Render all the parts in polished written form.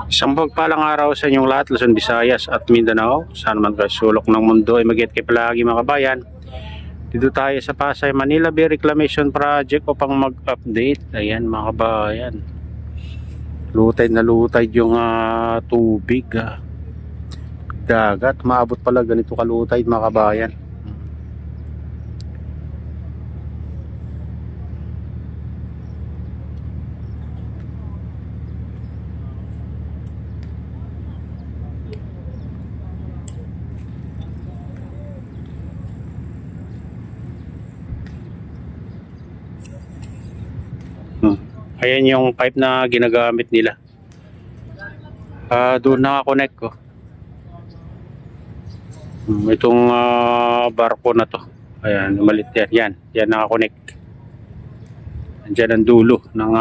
Isang pagpalang araw sa inyong lahat, Luzon, Visayas at Mindanao. Saan man kayo sulok ng mundo ay mag-ingat kayo palagi mga kabayan. Dito tayo sa Pasay, Manila Bay Reclamation Project upang mag-update. Ayan mga kabayan. Lutay na lutay yung tubig. Dagat, maabot pala ganito kalutay mga kabayan. Ayan yung pipe na ginagamit nila. Doon nakakonect ko. Itong barko na to. Ayan, malit yan. Yan nakakonect. Diyan ang dulo ng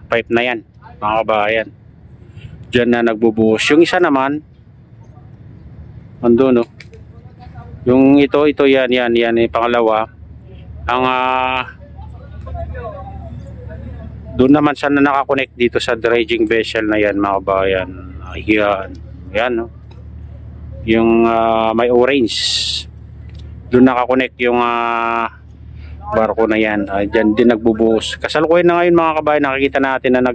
pipe na yan, mga kabayan. Diyan na nagbubuhos. Yung isa naman, andun no. Yung ito yan yung pangalawa. Ang doon naman sana nakakonect dito sa dredging vessel na yan mga kabayan. Ayan no. Yung may orange. Doon nakakonect yung barko na yan. Diyan din nagbubuhos. Kasalukuyan na ngayon mga kabayan, nakikita natin na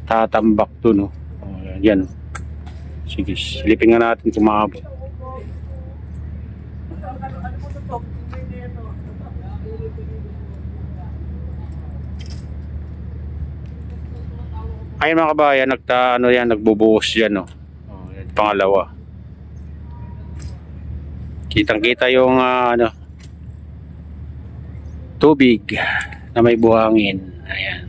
tatambak doon no. Yan. Sige, silipin nga natin kung maabot. Ayun mga kabayan, nagbubuhos diyan no. Yan, pangalawa. Kitang-kita yung tubig na may buhangin. Ayan.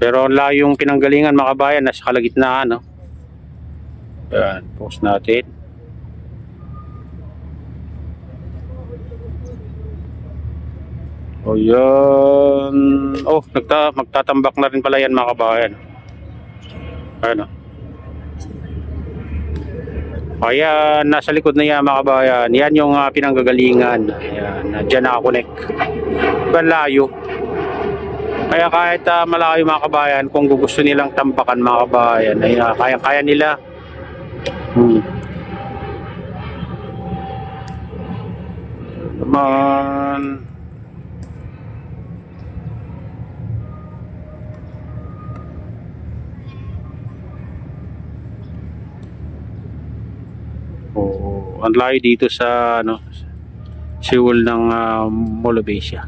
Pero ang layong pinanggalingan mga kabayan, nasa kalagitnaan no. Ayan, post natin. O yan. Oh, magtatambak na rin pala yan mga kabayan. Ano? Ayan, nasa likod na yan mga kabayan. Yan yung pinanggagalingan. Ayan, dyan nakakonect. Ibang layo. Kaya kahit malayo mga kabayan, kung gusto nilang tampakan mga kabayan, ay kaya nila. Naman. Ang layo dito sa Seoul ng Molobasia.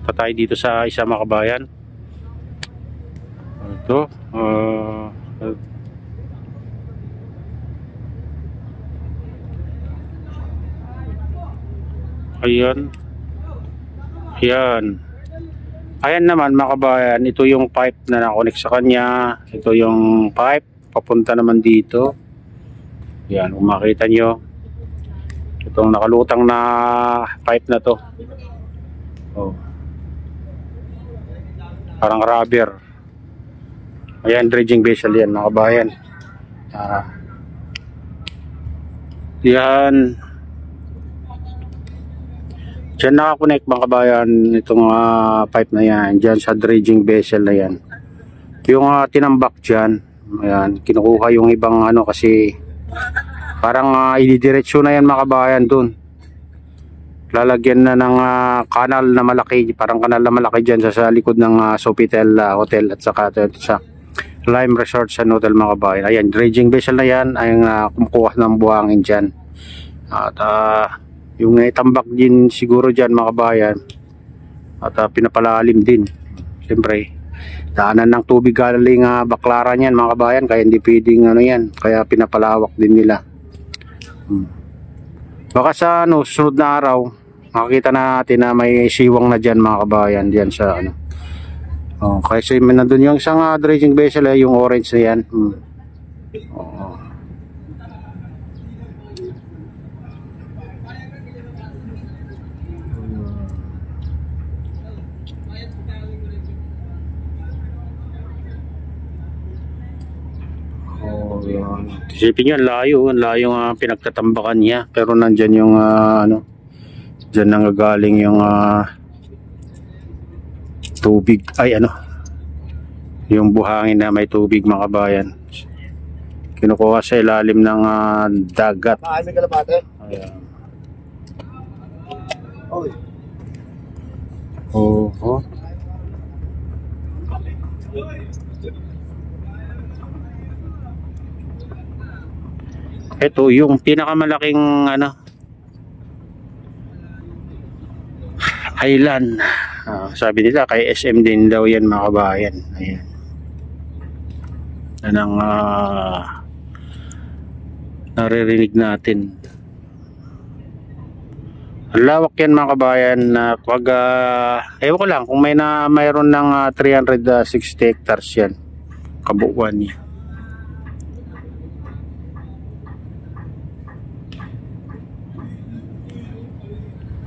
Patay dito sa isa mga kabayan. Ito ayan naman mga kabayan, ito yung pipe na nakonek sa kanya. Ito yung pipe papunta naman dito. Yan, kung makita nyo itong nakalutang na pipe na to. Parang rubber. Ayan, dredging vessel yan mga kabayan. Yan, dyan nakakonect mga kabayan itong pipe na yan, dyan sa dredging vessel na yan. Yung tinambak dyan, ayan, kinukuha yung ibang kasi parang ididiretso na yan mga kabayan dun. Lalagyan na ng kanal na malaki, parang kanal na malaki dyan sa likod ng Sofitel Hotel at saka sa Lime Resort sa Hotel mga kabayan. Ayan, dredging vessel na yan ay kumukuha ng buhangin dyan. At yung itambak din siguro dyan mga kabayan. At pinapalalim din. Siyempre daanan ng tubig galing Baklaran yan mga kabayan, kaya hindi pwedeng yan, kaya pinapalawak din nila. Baka sa susunod na araw makikita natin na may siwang na dyan mga kabayan, dyan sa kasi nandun yung isang dredging vessel yung orange na yan. Isipin nyo, ang layo nga pinagtatambakan niya, pero nandyan yung dyan nanggagaling yung tubig, ay ano, yung buhangin na may tubig mga kabayan, kinukuha sa ilalim ng dagat. Maami kalapate. Ayan. Oy. Oo. Ito yung pinakamalaking ano, island. Sabi nila kay SM din daw yan mga kabayan. Ayan. Yan ang naririnig natin. Ang lawak yan mga kabayan na pag ewan ko lang kung mayroon ng 360 hectares yan kabuuan niya.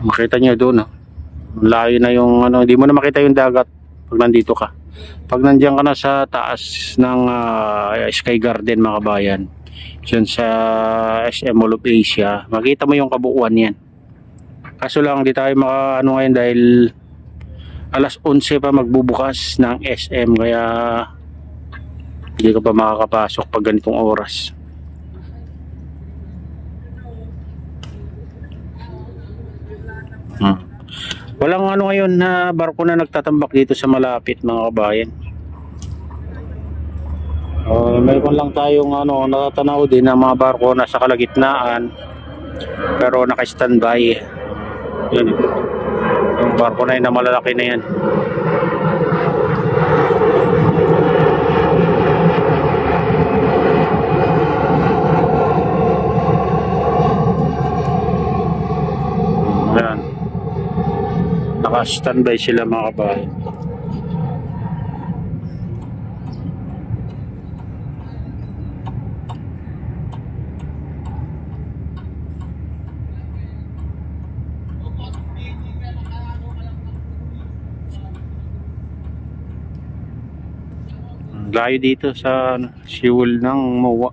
Makita nyo doon, layo na yung ano, hindi mo na makita yung dagat pag nandito ka. Pag nandiyan ka na sa taas ng Sky Garden mga kabayan, dyan sa SM Mall of Asia, makita mo yung kabuuan yan. Kaso lang di tayo maka ano ngayon dahil alas 11 pa magbubukas ng SM, kaya hindi ka pa makakapasok pag ganitong oras. Walang ano ngayon na barko na nagtatambak dito sa malapit mga kabayan. Mayroon lang tayong ano, natatanaw din ng mga barko na sa kalagitnaan pero naka-standby. Yan, yung barko na yun na malalaki na yan. Ayan, naka-standby sila mga kabayan. Layo dito sa fuel ng MOA.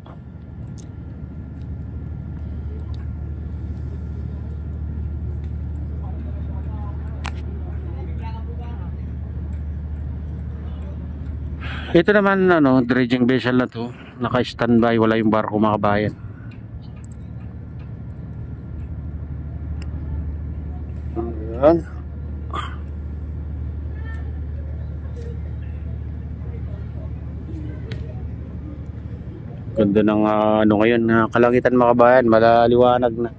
Ito naman ano, dredging vessel na to, naka-standby, wala yung barko mga kabayan. Ayan. Ganda ng ano ngayon na kalangitan mga kabayan, malaliwanag na.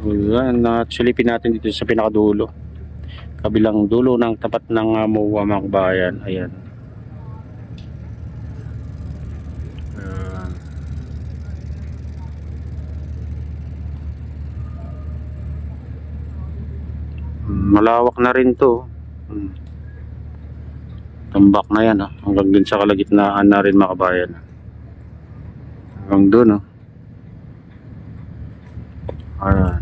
Ayan, silipin natin dito sa pinakadulo, kabilang dulo ng tapat ng MOA mga kabayan. Ayan. Malawak na rin to. Tambak na yan hanggang din sa kalagitnaan na rin mga kabayan. Hanggang doon Ayan.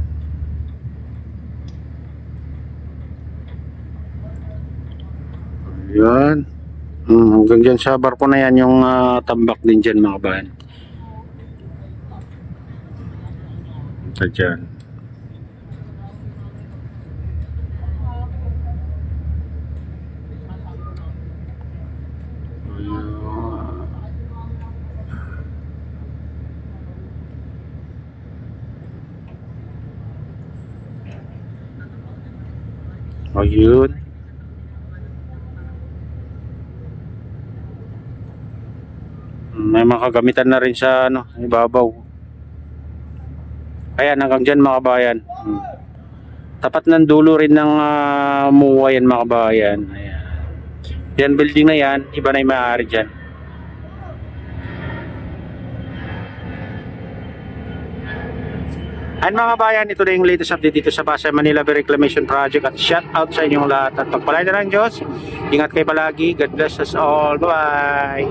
Ayan. Hanggang dyan sa barko na yan yung tambak din dyan mga kabayan. Ito dyan. Ayun. May mga kagamitan na rin sa ano, ibabaw. Ayan, hanggang dyan mga kabayan. Tapat ng dulo rin ng MOA yan mga kabayan. Ayan. Yan building na yan, iba na yung maaari dyan. And mga kabayan, ito na yung latest update dito sa Pasay Manila Bay Reclamation Project, at shout out sa inyong lahat at pagpalain na ng Diyos. Ingat kayo palagi. God bless us all. Bye!